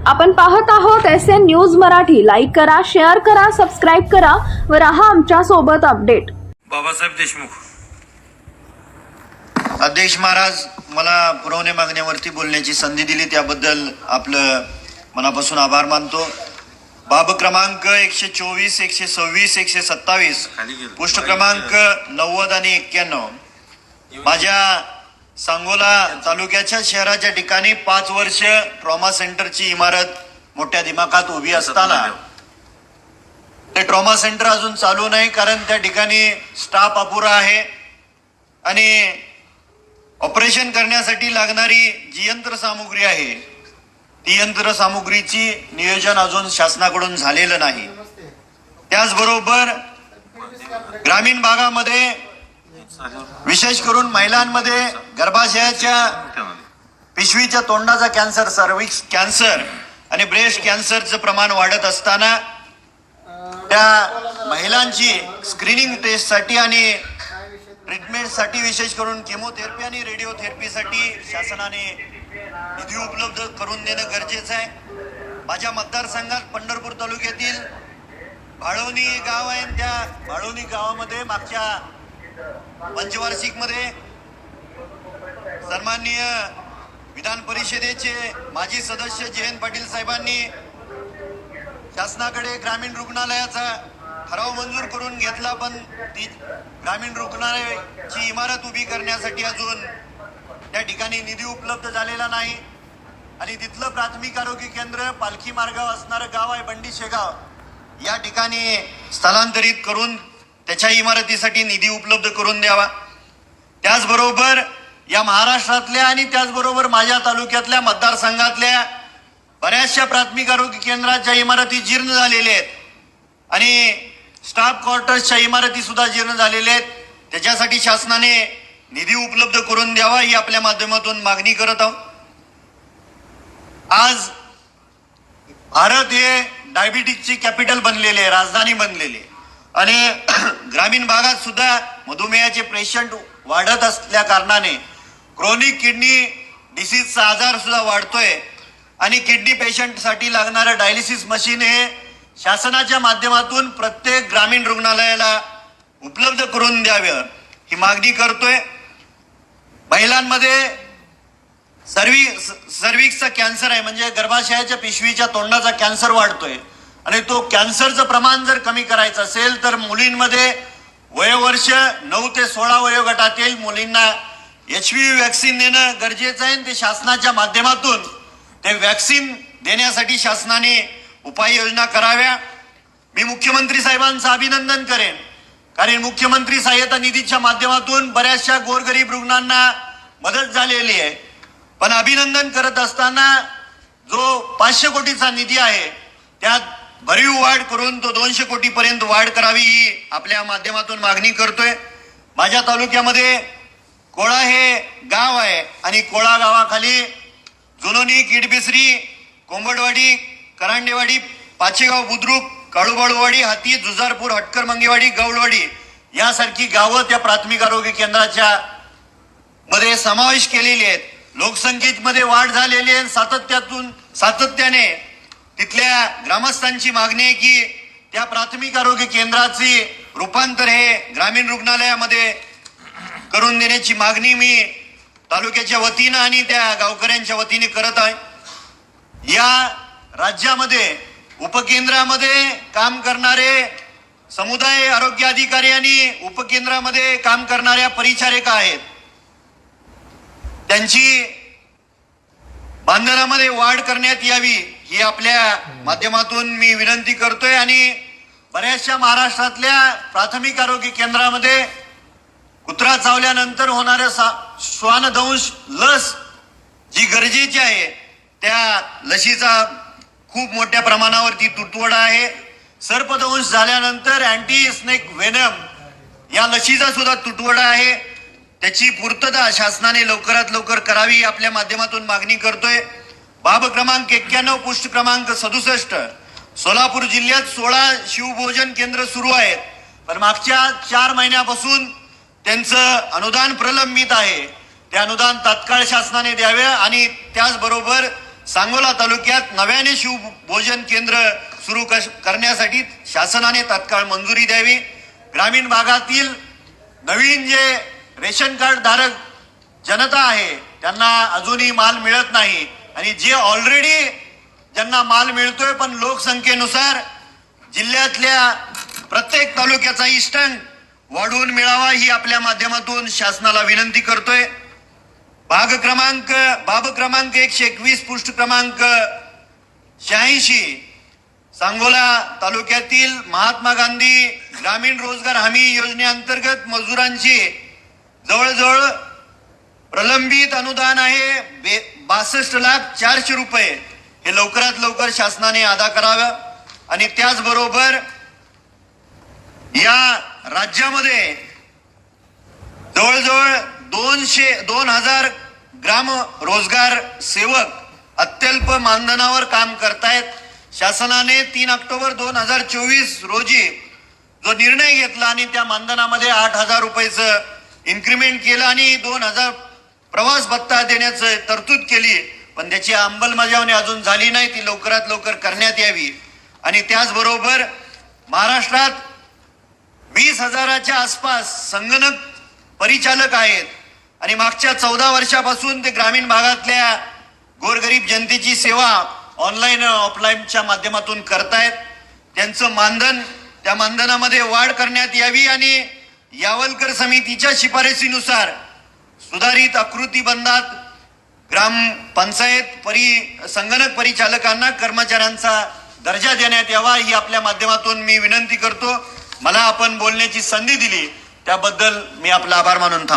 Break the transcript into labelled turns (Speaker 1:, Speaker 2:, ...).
Speaker 1: आपण पाहत आहोत SN न्यूज मराठी. लाईक करा, शेअर करा, सबस्क्राईब करा व रहा आमच्या सोबत अपडेट.
Speaker 2: बाबासाहेब देशमुख.
Speaker 3: अध्यक्ष महाराज, मला पुरवणी मागण्यावरती बोलण्याची संधी दिली त्याबद्दल आपलं मनापासून आभार मानतो. बाब क्रमांक 124, 126, 127, पुष्ट क्रमांक 90 आणि 91 माझ्या सांगोला तालुक्याच्या शहराच्या ठिकाणी 5 वर्ष ट्रॉमा सेंटरची इमारत मोठ्या दिमाखात उभी असताना ते ट्रॉमा सेंटर अजून चालू नाही, कारण त्या ठिकाणी स्टाफ अपुरा आहे आणि ऑपरेशन करण्यासाठी लागणारी जी यंत्रसामुग्री आहे ती यंत्रसामुग्रीची नियोजन अजून शासनाकडून झालेलं नाही. त्याचबरोबर ग्रामीण भागामध्ये विशेष करून महिलांमध्ये गर्भाशयाच्या पिशवीच्या तोंडाचा कॅन्सर, सर्व्हिक्स कॅन्सर आणि ब्रेस्ट कॅन्सरचं प्रमाण वाढत असताना त्या महिलांची स्क्रीनिंग टेस्टसाठी आणि ट्रीटमेंटसाठी विशेष करून केमोथेरपी आणि रेडिओथेरपीसाठी शासनाने निधी उपलब्ध करून देणं गरजेचं आहे. माझ्या मतदारसंघात पंढरपूर तालुक्यातील भाळवणी गाव आहे. त्या भाळवणी गावामध्ये मागच्या पंचवार्षिक मध्ये सन्माननीय विधान परिषदेचे माजी सदस्य जयंत पाटील साहेबांनी शासनाकडे ग्रामीण रुग्णालयाचा ठराव मंजूर करून घेतला, पण ती ग्रामीण रुग्णालयाची इमारत उभी करण्यासाठी अजून त्या ठिकाणी निधी उपलब्ध झालेला नाही. आणि तिथलं प्राथमिक आरोग्य केंद्र पालखी मार्गावर असणारं गाव आहे बंडी शेगाव, या ठिकाणी स्थलांतरित करून त्याच्या इमारतीसाठी निधी उपलब्ध करून द्यावा. त्याचबरोबर या महाराष्ट्रातल्या आणि त्याचबरोबर माझ्या तालुक्यातल्या मतदारसंघातल्या बऱ्याचशा प्राथमिक आरोग्य केंद्राच्या इमारती जीर्ण झालेल्या आहेत आणि स्टाफ क्वार्टर्सच्या इमारती सुद्धा जीर्ण झालेल्या आहेत. त्याच्यासाठी शासनाने निधी उपलब्ध करून द्यावा ही आपल्या माध्यमातून मागणी करत आहोत. आज भारत हे डायबिटीजची कॅपिटल बनलेले आहे, राजधानी बनलेली आहे आणि ग्रामीण भागात सुद्धा मधुमेहाचे पेशंट वाढत असल्या कारणाने क्रोनिक किडनी डिसीजचा आजार सुद्धा वाढतोय आणि किडनी पेशंटसाठी लागणारं डायलिसिस मशीन हे शासनाच्या माध्यमातून प्रत्येक ग्रामीण रुग्णालयाला उपलब्ध करून द्यावे ही मागणी करतोय. महिलांमध्ये सर्व्हिक्सचा कॅन्सर आहे, म्हणजे गर्भाशयाच्या पिशवीच्या तोंडाचा कॅन्सर वाढतोय आणि तो कॅन्सरचं प्रमाण जर कमी करायचं असेल तर मुलींमध्ये वयोवर्ष 9 ते 16 वयोगटातील मुलींना HPV वॅक्सिन देणं गरजेचं आहे. ते शासनाच्या माध्यमातून ते वॅक्सिन देण्यासाठी शासनाने उपाययोजना कराव्या. मी मुख्यमंत्री साहेबांचं अभिनंदन करेन, कारण मुख्यमंत्री सहाय्यता निधीच्या माध्यमातून बऱ्याचशा गोरगरीब रुग्णांना मदत झालेली आहे. पण अभिनंदन करत असताना जो 500 कोटीचा निधी आहे त्यात भरीव वाढ करून तो 200 कोटीपर्यंत वाढ करावी ही आपल्या माध्यमातून मागणी करतोय. माझ्या तालुक्यामध्ये कोळा हे गाव आहे आणि कोळा गावाखाली जुनोनी, किडबिसरी, कोंबडवाडी, करांडेवाडी, पाचेगाव, बुद्रुक, काळूबाळूवाडी, हाती, जुजारपूर, हटकर, मंगेवाडी, गवळवाडी यासारखी गावं त्या प्राथमिक आरोग्य केंद्राच्या मध्ये समावेश केलेली आहेत. लोकसंख्येमध्ये वाढ झालेली आहे. सातत्याने तिथल्या ग्रामस्थांची मागणी आहे की त्या प्राथमिक आरोग्य केंद्राचे रूपांतर हे ग्रामीण रुग्णालयामध्ये करून देण्याची मागणी मी तालुक्याच्या वतीनं आणि त्या गावकऱ्यांच्या वतीने करत आहे. या राज्यामध्ये उपकेंद्रामध्ये काम करणारे समुदाय आरोग्य अधिकारी आणि उपकेंद्रामध्ये काम करणाऱ्या परिचारिका आहेत, त्यांची बांधकामामध्ये वाढ करण्यात यावी ही आपल्या माध्यमातून मी विनंती करतोय. आणि बऱ्याचशा महाराष्ट्रातल्या प्राथमिक आरोग्य केंद्रामध्ये कुत्रा चावल्यानंतर होणाऱ्या श्वानदंश लस जी गरजेची आहे त्या लशीचा खूप मोठ्या प्रमाणावरती तुटवडा आहे. सर्पदंश झाल्यानंतर अँटी स्नेक वेनम या लशीचा सुद्धा तुटवडा आहे. त्याची पूर्तता शासनाने लवकरात लवकर करावी आपल्या माध्यमातून मागणी करतोय. बाब क्रमांक 91, पुष्ट क्रमांक 67 सोलापूर जिल्ह्यात 16 शिवभोजन केंद्र सुरू आहेत, पण मागच्या 4 महिन्यापासून त्यांचं अनुदान प्रलंबित आहे. ते अनुदान तात्काळ शासनाने द्यावे आणि त्याचबरोबर सांगोला तालुक्यात नव्याने शिवभोजन केंद्र सुरू करण्यासाठी शासनाने तात्काळ मंजुरी द्यावी. ग्रामीण भागातील नवीन जे रेशन कार्ड धारक जनता आहे त्यांना अजूनही माल मिळत नाही आणि जे ऑलरेडी ज्यांना माल मिळतोय पण लोकसंख्येनुसार जिल्ह्यातल्या प्रत्येक तालुक्याचा इष्टंक वाढवून मिळावा ही आपल्या माध्यमातून शासनाला विनंती करतोय. बाब क्रमांक 121 पृष्ठ क्रमांक 86 सांगोला तालुक्यातील महात्मा गांधी ग्रामीण रोजगार हमी योजनेअंतर्गत मजुरांची जवळजवळ प्रलंबित अनुदान आहे 62,04,00,000 रुपये. हे लवकरात लवकर शासनाने अदा करावं आणि त्याचबरोबर या राज्यामध्ये जवळजवळ 2,000 ग्राम रोजगार सेवक अत्यल्प मानधनावर काम करतायत. शासनाने 3 ऑक्टोबर 2024 रोजी जो निर्णय घेतला आणि त्या मानधनामध्ये 8,000 रुपयाचं इन्क्रिमेंट केलं आणि 2,000 प्रवास भत्ता देण्याचं तरतूद केली, पण त्याची अंमलबजावणी अजून झाली नाही. ती लवकरात लवकर करण्यात यावी. आणि त्याचबरोबर महाराष्ट्रात 20,000च्या आसपास संगणक परिचालक आहेत आणि मागच्या 14 वर्षापासून ते ग्रामीण भागातल्या गोरगरीब जनतेची सेवा ऑनलाईन ऑफलाईनच्या माध्यमातून करतायत. त्यांचं मानधन त्या मानधनामध्ये वाढ करण्यात यावी आणि यावलकर समितीच्या शिफारसीनुसार सुधारित आकृतीबंधात ग्रामपंचायत संगणक परिचालकांना कर्मचाऱ्यांचा दर्जा देण्यात यावा ही आपल्या माध्यमातून मी विनंती करतो. मला आपण बोलण्याची संधी दिली त्याबद्दल मी आपला आभार मानून थांबतो.